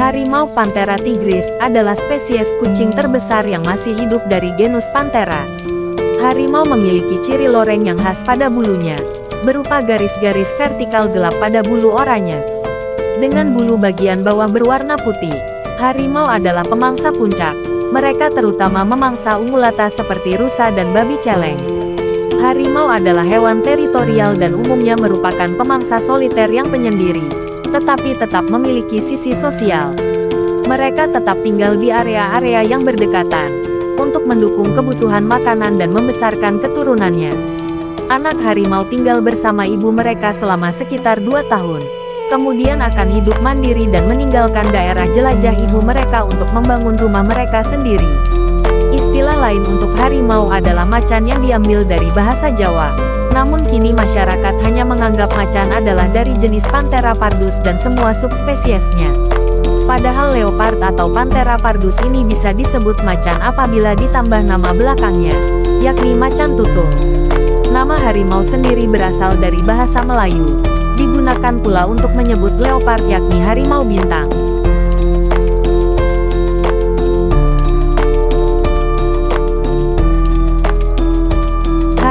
Harimau Panthera tigris adalah spesies kucing terbesar yang masih hidup dari genus Panthera. Harimau memiliki ciri loreng yang khas pada bulunya, berupa garis-garis vertikal gelap pada bulu oranye. Dengan bulu bagian bawah berwarna putih, harimau adalah pemangsa puncak. Mereka terutama memangsa ungulata seperti rusa dan babi celeng. Harimau adalah hewan teritorial dan umumnya merupakan pemangsa soliter yang penyendiri, tetapi tetap memiliki sisi sosial. Mereka tetap tinggal di area-area yang berdekatan, untuk mendukung kebutuhan makanan dan membesarkan keturunannya. Anak harimau tinggal bersama ibu mereka selama sekitar 2 tahun. Kemudian akan hidup mandiri dan meninggalkan daerah jelajah ibu mereka untuk membangun rumah mereka sendiri. Istilah lain untuk harimau adalah macan yang diambil dari bahasa Jawa. Namun kini masyarakat hanya menganggap macan adalah dari jenis Panthera pardus dan semua subspesiesnya. Padahal leopard atau Panthera pardus ini bisa disebut macan apabila ditambah nama belakangnya, yakni macan tutul. Nama harimau sendiri berasal dari bahasa Melayu. Digunakan pula untuk menyebut leopard yakni harimau bintang.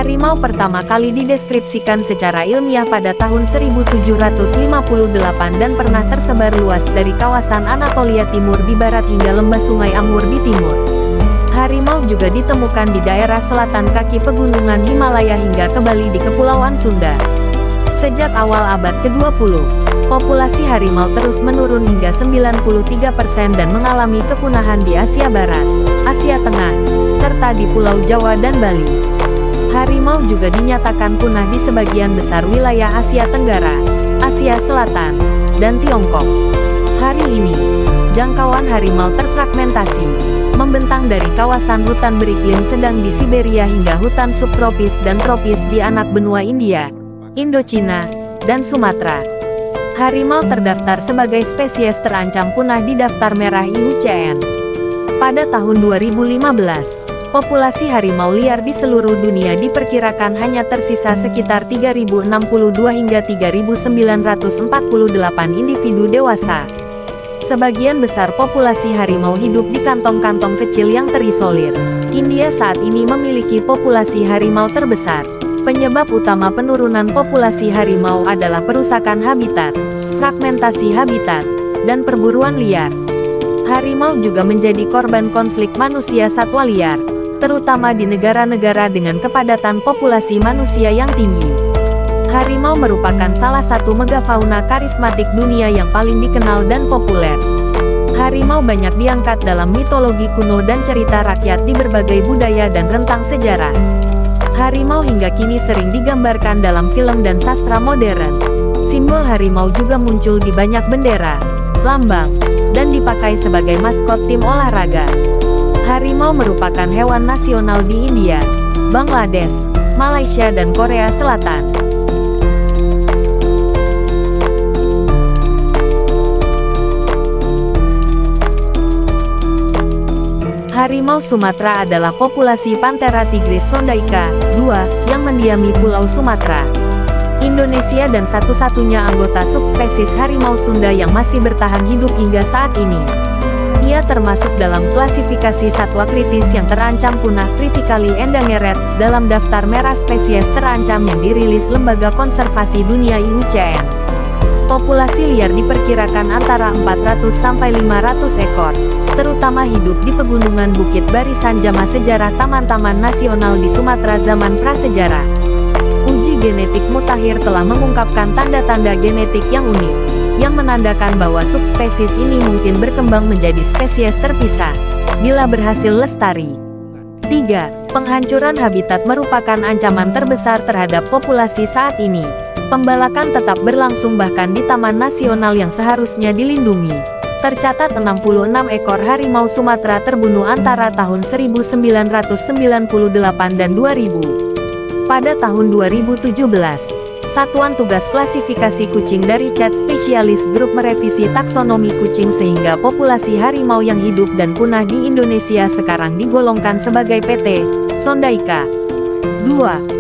Harimau pertama kali dideskripsikan secara ilmiah pada tahun 1758 dan pernah tersebar luas dari kawasan Anatolia Timur di barat hingga lembah Sungai Amur di timur. Harimau juga ditemukan di daerah selatan kaki pegunungan Himalaya hingga ke Bali di Kepulauan Sunda. Sejak awal abad ke-20, populasi harimau terus menurun hingga 93% dan mengalami kepunahan di Asia Barat, Asia Tengah, serta di Pulau Jawa dan Bali. Harimau juga dinyatakan punah di sebagian besar wilayah Asia Tenggara, Asia Selatan, dan Tiongkok. Hari ini, jangkauan harimau terfragmentasi, membentang dari kawasan hutan beriklim sedang di Siberia hingga hutan subtropis dan tropis di anak benua India, Indochina, dan Sumatera. Harimau terdaftar sebagai spesies terancam punah di daftar merah IUCN. Pada tahun 2015, populasi harimau liar di seluruh dunia diperkirakan hanya tersisa sekitar 3.062 hingga 3.948 individu dewasa. Sebagian besar populasi harimau hidup di kantong-kantong kecil yang terisolir. India saat ini memiliki populasi harimau terbesar. Penyebab utama penurunan populasi harimau adalah perusakan habitat, fragmentasi habitat, dan perburuan liar. Harimau juga menjadi korban konflik manusia satwa liar, terutama di negara-negara dengan kepadatan populasi manusia yang tinggi. Harimau merupakan salah satu megafauna karismatik dunia yang paling dikenal dan populer. Harimau banyak diangkat dalam mitologi kuno dan cerita rakyat di berbagai budaya dan rentang sejarah. Harimau hingga kini sering digambarkan dalam film dan sastra modern. Simbol harimau juga muncul di banyak bendera, lambang, dan dipakai sebagai maskot tim olahraga. Harimau merupakan hewan nasional di India, Bangladesh, Malaysia dan Korea Selatan. Harimau Sumatera adalah populasi Panthera tigris sondaica, 2, yang mendiami Pulau Sumatera, Indonesia dan satu-satunya anggota subspesies harimau Sunda yang masih bertahan hidup hingga saat ini. Ia termasuk dalam klasifikasi satwa kritis yang terancam punah critically endangered dalam daftar merah spesies terancam yang dirilis Lembaga Konservasi Dunia IUCN. Populasi liar diperkirakan antara 400 sampai 500 ekor, terutama hidup di pegunungan Bukit Barisan zaman sejarah taman-taman nasional di Sumatera zaman prasejarah. Uji genetik mutakhir telah mengungkapkan tanda-tanda genetik yang unik, yang menandakan bahwa subspesies ini mungkin berkembang menjadi spesies terpisah, bila berhasil lestari. 3. Penghancuran habitat merupakan ancaman terbesar terhadap populasi saat ini. Pembalakan tetap berlangsung bahkan di taman nasional yang seharusnya dilindungi. Tercatat 66 ekor harimau Sumatera terbunuh antara tahun 1998 dan 2000. Pada tahun 2017, Satuan Tugas Klasifikasi Kucing dari Chat Specialist Group merevisi taksonomi kucing sehingga populasi harimau yang hidup dan punah di Indonesia sekarang digolongkan sebagai PT Sondaica 2.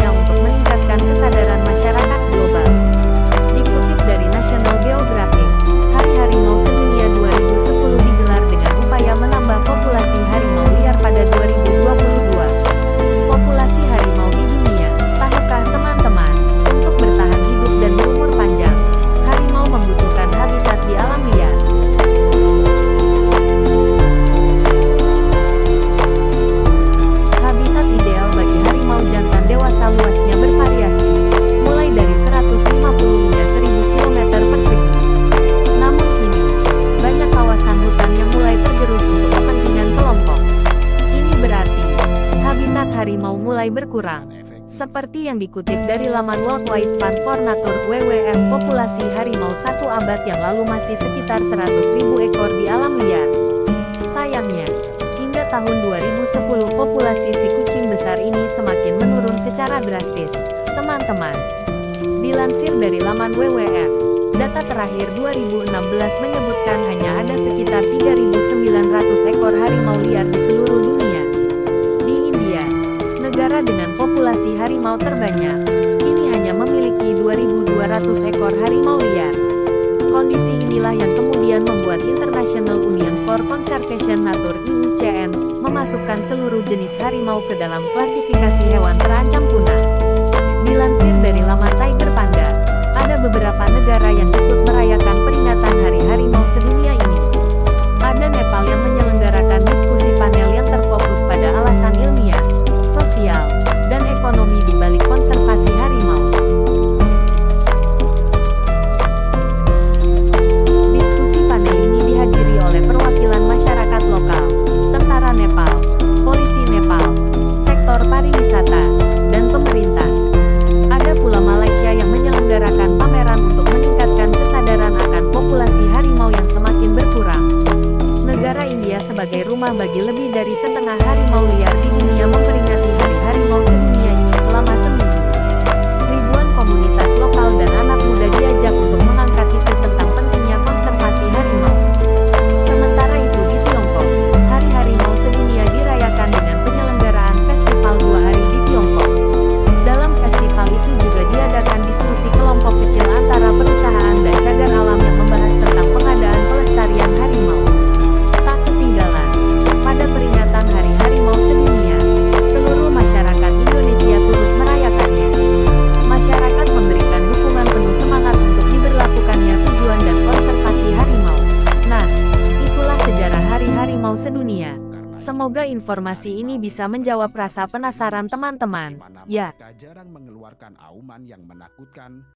dunia untuk meningkatkan kesadaran masyarakat global. Dikutip dari National Geographic, Hari Harimau Sedunia 2010 digelar dengan upaya menambah populasi harimau liar pada 2022. Populasi harimau di dunia, tahukah teman-teman, untuk bertahan hidup dan berumur panjang, harimau membutuhkan habitat di alam liar. Habitat ideal bagi harimau jantan dewasa luasnya bervariasi, mulai dari 150 hingga 1000 km persegi. Namun kini, banyak kawasan hutan yang mulai tergerus untuk kepentingan kelompok. Ini berarti, habitat harimau mulai berkurang. Seperti yang dikutip dari laman World Wide Fund for Nature WWF, populasi harimau satu abad yang lalu masih sekitar 100.000 ekor di alam liar. Sayangnya, hingga tahun 2010 populasi si kucing besar ini semakin menurun secara drastis. Teman-teman, dilansir dari laman WWF, data terakhir 2016 menyebutkan hanya ada sekitar 3.900 ekor harimau liar di seluruh dunia. Di India, negara dengan populasi harimau terbanyak, kini hanya memiliki 2.200 ekor harimau liar. Kondisi inilah yang kemudian membuat International Union for Conservation Nature (IUCN) memasukkan seluruh jenis harimau ke dalam klasifikasi hewan terancam punah. Dilansir dari laman Tiger Panda, ada beberapa negara yang ikut merayakan peringatan Hari Harimau Sedunia ini. Ada Nepal yang menyelenggarakan diskusi panel yang terfokus pada alasan ilmiah, sosial, dan ekonomi di balik konservasi harimau. Diskusi panel ini dihadiri oleh perwakilan masyarakat lokal, tentara Nepal, polisi Nepal, sektor pariwisata, dan pemerintah. Ada pula Malaysia yang menyelenggarakan pameran untuk meningkatkan kesadaran akan populasi harimau yang semakin berkurang. Negara India sebagai rumah bagi lebih dari setengah harimau liar di dunia memperingati Hari Harimau Sedunia ini selama seminggu. Ribuan komunitas lokal dan anak muda diajak untuk mengangkat isu tentang pentingnya konservasi harimau. Sementara itu di Tiongkok, Hari Harimau Sedunia dirayakan dengan penyelenggaraan festival 2 hari di Tiongkok. Dalam festival itu juga diadakan diskusi kelompok kecil antara perusahaan dan cagar alam yang membahas tentang pengadaan pelestarian harimau. Tak ketinggalan, pada peringatan Hari Harimau Sedunia, seluruh masyarakat Indonesia turut merayakannya. Masyarakat memberikan dukungan penuh semangat untuk diberlakukannya tujuan dan konservasi harimau. Nah, itulah sejarah Hari Harimau Sedunia. Semoga informasi ini bisa menjawab rasa penasaran teman-teman. Ya. Jarang mengeluarkan auman yang menakutkan